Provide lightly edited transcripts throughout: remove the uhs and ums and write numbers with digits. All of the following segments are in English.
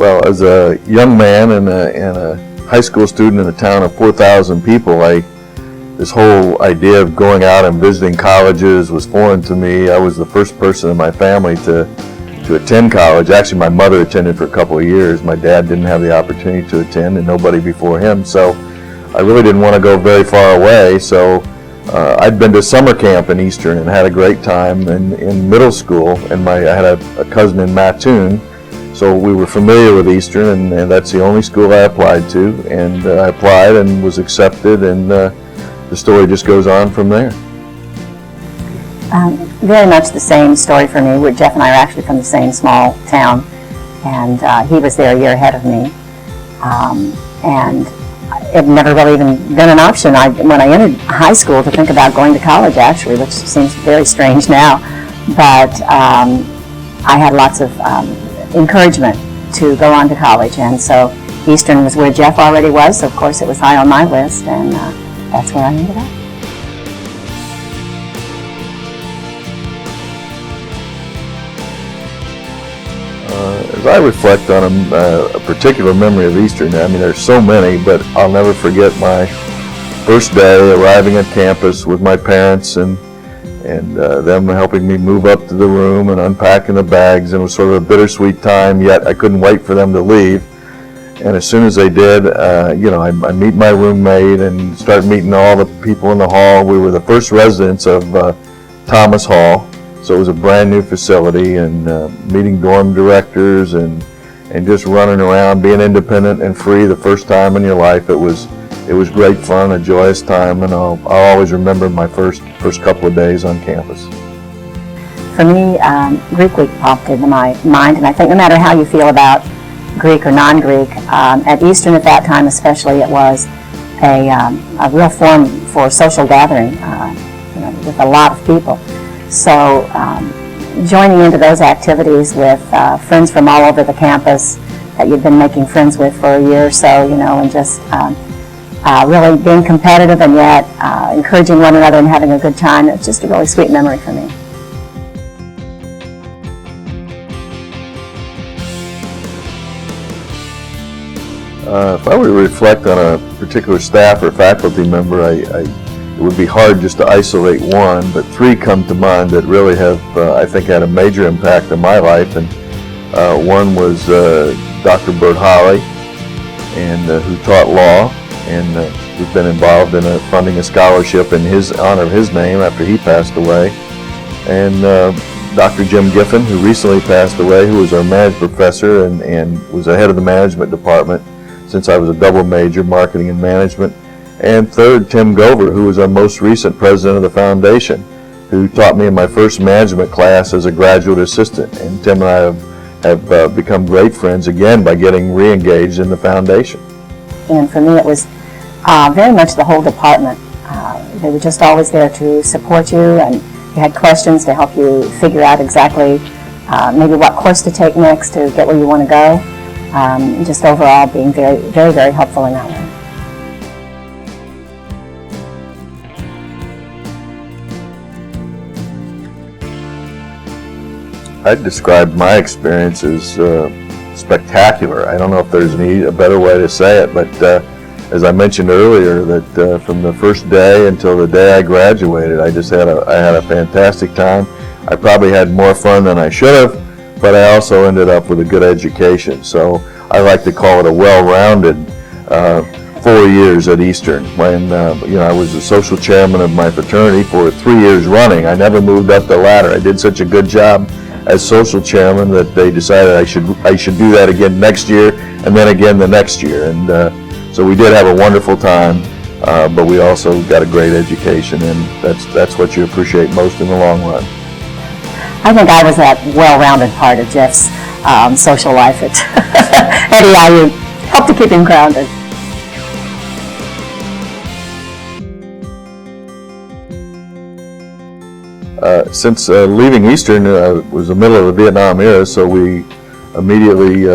Well, as a young man and a high school student in a town of 4,000 people, this whole idea of going out and visiting colleges was foreign to me. I was the first person in my family to attend college. Actually, my mother attended for a couple of years. My dad didn't have the opportunity to attend, and nobody before him. So I really didn't want to go very far away. So I'd been to summer camp in Eastern and had a great time in middle school. And I had a cousin in Mattoon. So we were familiar with Eastern, and that's the only school I applied to. And I applied and was accepted, and the story just goes on from there. Very much the same story for me. Jeff and I are actually from the same small town, and he was there a year ahead of me. And it never really even been an option when I entered high school to think about going to college, actually, which seems very strange now. But I had lots of encouragement to go on to college, and so Eastern was where Jeff already was, so of course it was high on my list, and that's where I ended up. As I reflect on a particular memory of Eastern, I mean, there's so many, but I'll never forget my first day arriving at campus with my parents and them helping me move up to the room and unpacking the bags. And it was sort of a bittersweet time, yet I couldn't wait for them to leave. And as soon as they did, I meet my roommate and start meeting all the people in the hall. We were the first residents of Thomas Hall, so it was a brand new facility, and meeting dorm directors and just running around, being independent and free the first time in your life. It was great fun, a joyous time, and I'll always remember my first couple of days on campus. For me, Greek Week popped into my mind, and I think no matter how you feel about Greek or non-Greek, at Eastern at that time especially, it was a real forum for social gathering with a lot of people. So joining into those activities with friends from all over the campus that you'd been making friends with for a year or so, and just really being competitive and yet encouraging one another and having a good time. It's just a really sweet memory for me. If I were to reflect on a particular staff or faculty member, it would be hard just to isolate one, but three come to mind that really have, I think, had a major impact on my life. And one was Dr. Bert Holly, and who taught law, and who's been involved in funding a scholarship in his honor of his name after he passed away. And Dr. Jim Giffen, who recently passed away, who was our management professor and was the head of the management department since I was a double major, marketing and management. And third, Tim Gover, who was our most recent president of the foundation, who taught me in my first management class as a graduate assistant. And Tim and I have become great friends again by getting re-engaged in the foundation. And for me, it was very much the whole department. They were just always there to support you, and you had questions to help you figure out exactly maybe what course to take next to get where you want to go. Just overall being very, very, very helpful in that way. I'd describe my experience as spectacular. I don't know if there's a better way to say it, but as I mentioned earlier, that from the first day until the day I graduated, I had a fantastic time. I probably had more fun than I should have, but I also ended up with a good education. So I like to call it a well-rounded 4 years at Eastern. When I was the social chairman of my fraternity for 3 years running. I never moved up the ladder. I did such a good job as social chairman that they decided I should do that again next year, and then again the next year. And so we did have a wonderful time, but we also got a great education, and that's what you appreciate most in the long run. I think I was that well-rounded part of Jeff's social life at EIU. Helped to keep him grounded. Since leaving Eastern, it was the middle of the Vietnam era, so we immediately,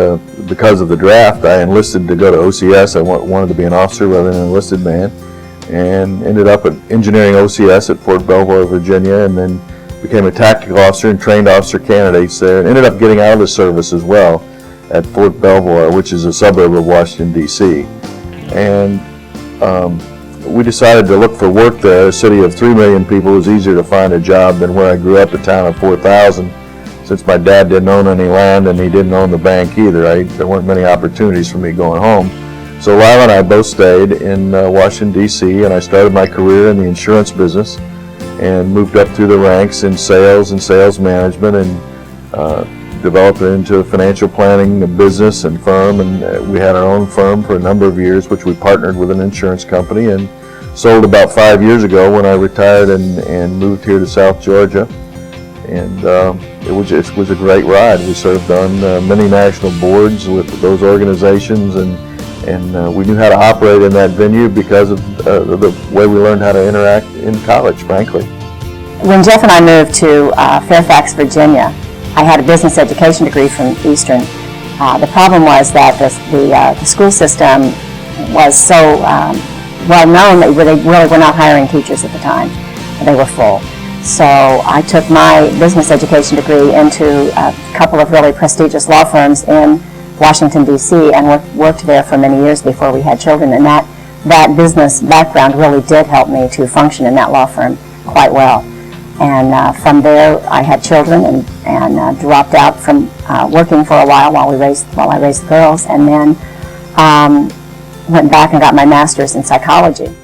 because of the draft, I enlisted to go to OCS. I wanted to be an officer rather than an enlisted man, and ended up at engineering OCS at Fort Belvoir, Virginia, and then became a tactical officer and trained officer candidates there, and ended up getting out of the service as well. at Fort Belvoir, which is a suburb of Washington, D.C. And we decided to look for work there. A city of 3 million people was easier to find a job than where I grew up, a town of 4,000. Since my dad didn't own any land and he didn't own the bank either, there weren't many opportunities for me going home. So Lila and I both stayed in Washington, D.C., and I started my career in the insurance business and moved up through the ranks in sales and sales management, and developed it into a financial planning business and firm. And we had our own firm for a number of years, which we partnered with an insurance company, and sold about 5 years ago when I retired and moved here to South Georgia. And it was a great ride. We served on many national boards with those organizations, and we knew how to operate in that venue because of the way we learned how to interact in college, frankly. When Jeff and I moved to Fairfax, Virginia, I had a business education degree from Eastern. The problem was that the school system was so well known that they really were not hiring teachers at the time. They were full. So I took my business education degree into a couple of really prestigious law firms in Washington, D.C., and worked there for many years before we had children. And that business background really did help me to function in that law firm quite well. And from there, I had children and dropped out from working for a while I raised the girls, and then went back and got my master's in psychology.